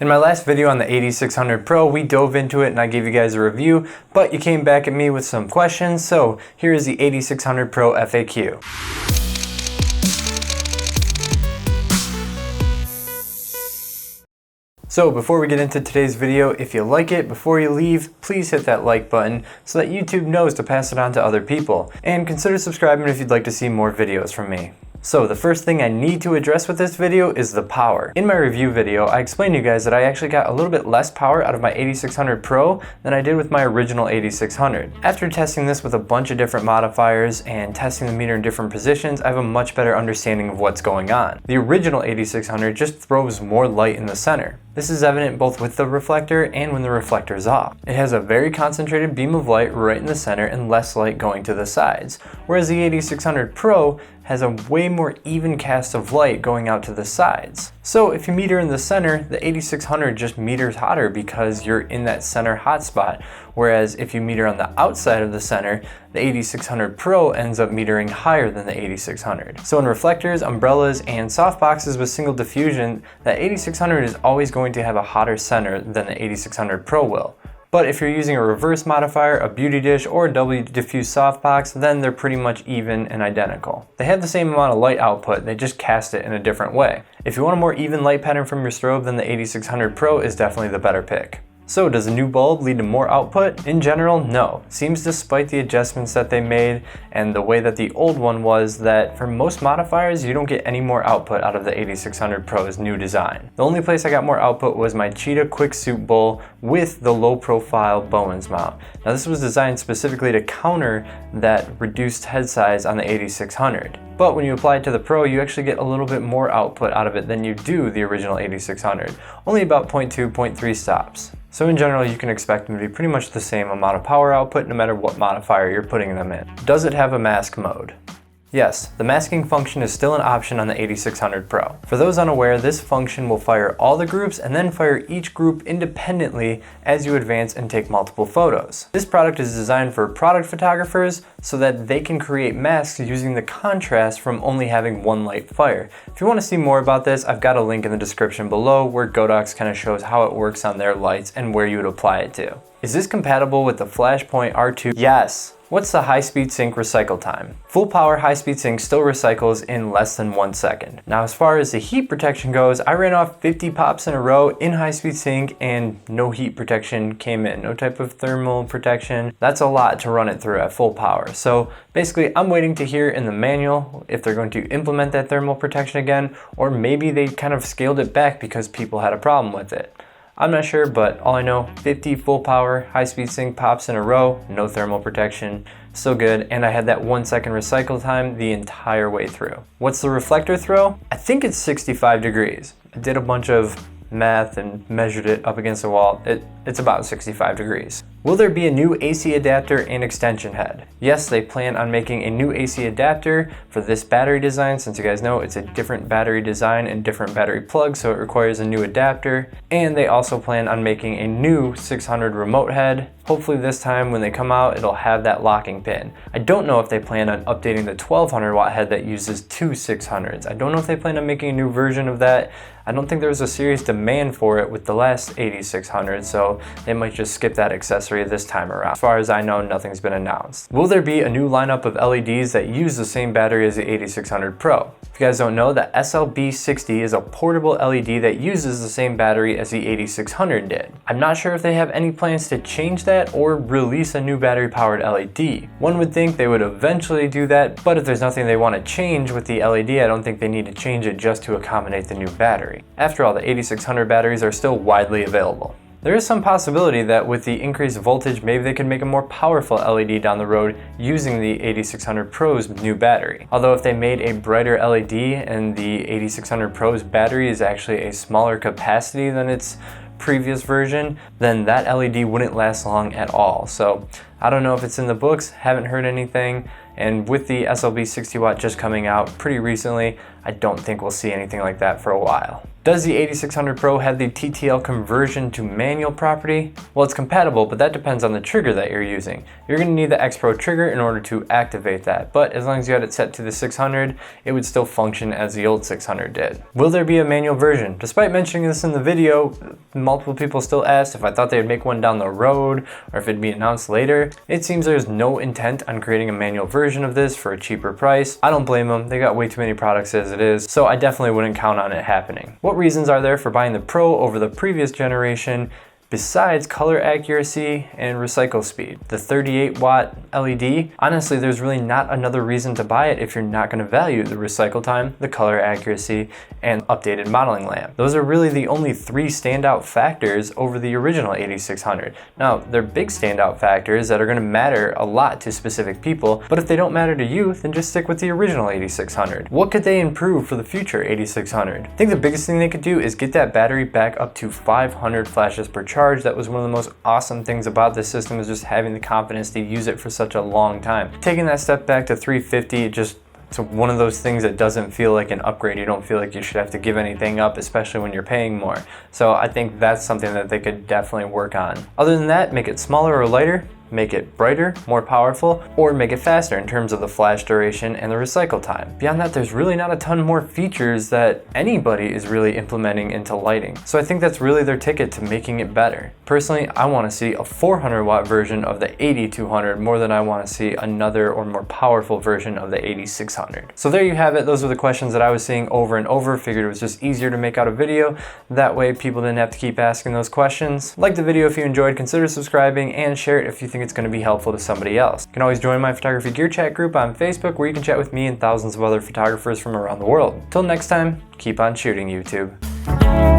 In my last video on the AD600 Pro, we dove into it and I gave you guys a review, but you came back at me with some questions, so here is the AD600 Pro FAQ. So before we get into today's video, if you like it, before you leave, please hit that like button so that YouTube knows to pass it on to other people. And consider subscribing if you'd like to see more videos from me. So the first thing I need to address with this video is the power. In my review video, I explained to you guys that I actually got a little bit less power out of my AD600 Pro than I did with my original AD600. After testing this with a bunch of different modifiers and testing the meter in different positions, I have a much better understanding of what's going on. The original AD600 just throws more light in the center. This is evident both with the reflector and when the reflector is off. It has a very concentrated beam of light right in the center and less light going to the sides, whereas the AD600 Pro has a way more even cast of light going out to the sides. So if you meter in the center, the AD600 just meters hotter because you're in that center hotspot, whereas if you meter on the outside of the center, the AD600 Pro ends up metering higher than the AD600. So in reflectors, umbrellas, and softboxes with single diffusion, the AD600 is always going to have a hotter center than the AD600 Pro will. But if you're using a reverse modifier, a beauty dish, or a doubly diffused softbox, then they're pretty much even and identical. They have the same amount of light output, they just cast it in a different way. If you want a more even light pattern from your strobe, then the AD600 Pro is definitely the better pick. So does a new bulb lead to more output? In general, no. Seems despite the adjustments that they made and the way that the old one was, that for most modifiers you don't get any more output out of the AD600 Pro's new design. The only place I got more output was my Cheetah Quick Soup Bowl with the low profile Bowens mount. Now this was designed specifically to counter that reduced head size on the AD600. But when you apply it to the Pro, you actually get a little bit more output out of it than you do the original AD600, only about 0.2, 0.3 stops. So in general, you can expect them to be pretty much the same amount of power output no matter what modifier you're putting them in. Does it have a mask mode? Yes, the masking function is still an option on the AD600 Pro. For those unaware, this function will fire all the groups and then fire each group independently as you advance and take multiple photos. This product is designed for product photographers so that they can create masks using the contrast from only having one light fire. If you want to see more about this, I've got a link in the description below where Godox kind of shows how it works on their lights and where you would apply it to. Is this compatible with the Flashpoint R2? Yes. What's the high-speed sync recycle time? Full power high-speed sync still recycles in less than 1 second. Now as far as the heat protection goes, I ran off 50 pops in a row in high-speed sync and no heat protection came in, no type of thermal protection. That's a lot to run it through at full power. So basically I'm waiting to hear in the manual if they're going to implement that thermal protection again, or maybe they kind of scaled it back because people had a problem with it. I'm not sure, but all I know, 50 full power, high-speed sync pops in a row, no thermal protection, still good, and I had that 1 second recycle time the entire way through. What's the reflector throw? I think it's 65 degrees. I did a bunch of math and measured it up against the wall. It's about 65 degrees. Will there be a new AC adapter and extension head? Yes, they plan on making a new AC adapter for this battery design. Since you guys know, it's a different battery design and different battery plug, so it requires a new adapter. And they also plan on making a new 600 remote head. Hopefully this time when they come out, it'll have that locking pin. I don't know if they plan on updating the 1200 watt head that uses two 600s. I don't know if they plan on making a new version of that. I don't think there was a serious demand for it with the last AD600, so they might just skip that accessory this time around. As far as I know, nothing's been announced. Will there be a new lineup of LEDs that use the same battery as the AD600 Pro? If you guys don't know, the SLB60 is a portable LED that uses the same battery as the AD600 did. I'm not sure if they have any plans to change that or release a new battery powered LED. One would think they would eventually do that, but if there's nothing they want to change with the LED, I don't think they need to change it just to accommodate the new battery. After all, the AD600 batteries are still widely available. There is some possibility that with the increased voltage, maybe they could make a more powerful LED down the road using the AD600 Pro's new battery. Although if they made a brighter LED and the AD600 Pro's battery is actually a smaller capacity than its previous version, then that LED wouldn't last long at all. So I don't know if it's in the books, haven't heard anything, and with the SLB 60 watt just coming out pretty recently, I don't think we'll see anything like that for a while. Does the AD600 Pro have the TTL conversion to manual property? Well, it's compatible, but that depends on the trigger that you're using. You're going to need the X Pro trigger in order to activate that, but as long as you had it set to the 600, it would still function as the old 600 did. Will there be a manual version? Despite mentioning this in the video, multiple people still asked if I thought they would make one down the road or if it'd be announced later. It seems there's no intent on creating a manual version of this for a cheaper price. I don't blame them, they got way too many products as it is, so I definitely wouldn't count on it happening. What reasons are there for buying the Pro over the previous generation besides color accuracy and recycle speed? The 38 watt LED, honestly, there's really not another reason to buy it if you're not going to value the recycle time, the color accuracy, and updated modeling lamp. Those are really the only three standout factors over the original AD600. Now, they're big standout factors that are going to matter a lot to specific people, but if they don't matter to you, then just stick with the original AD600. What could they improve for the future AD600? I think the biggest thing they could do is get that battery back up to 500 flashes per charge. That was one of the most awesome things about this system, is just having the confidence to use it for such a long time. Taking that step back to 350, it's one of those things that doesn't feel like an upgrade. You don't feel like you should have to give anything up, especially when you're paying more. So I think that's something that they could definitely work on. Other than that, make it smaller or lighter, make it brighter, more powerful, or make it faster in terms of the flash duration and the recycle time. Beyond that, there's really not a ton more features that anybody is really implementing into lighting. So I think that's really their ticket to making it better. Personally, I want to see a 400 watt version of the AD200 more than I want to see another or more powerful version of the AD600. So there you have it. Those were the questions that I was seeing over and over. Figured it was just easier to make out a video. That way people didn't have to keep asking those questions. Like the video if you enjoyed, consider subscribing, and share it if you think it's going to be helpful to somebody else. You can always join my photography gear chat group on Facebook, where you can chat with me and thousands of other photographers from around the world. Till next time, keep on shooting, YouTube.